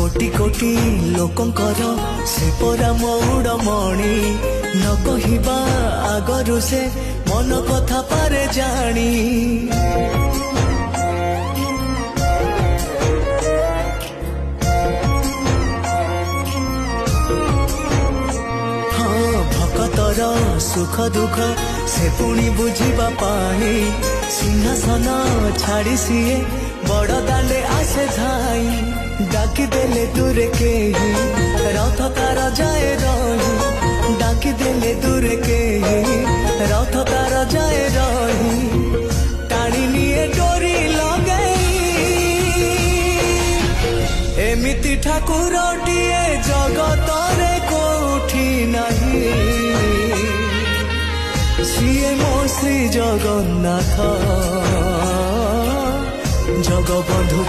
कोटि कोटि लोकंकर से परा मौड़मणि न कहिबा आगरु से मन कथा पारे जानी भक्तर सुख दुख से पुणी बुझीबा पाई सिंहासन छाड़ी सीए बड़ दांडे आसे धाई डाकी देले दूरे के ही रथ तार जाए रही डाकी देले दूरे के ही रथ तार जाए रही टाणी निये डोरी लगई एमिति ठाकुरटिए जगतरे कोठी नहीं सिए मो श्री जगन्नाथ जगबंधु।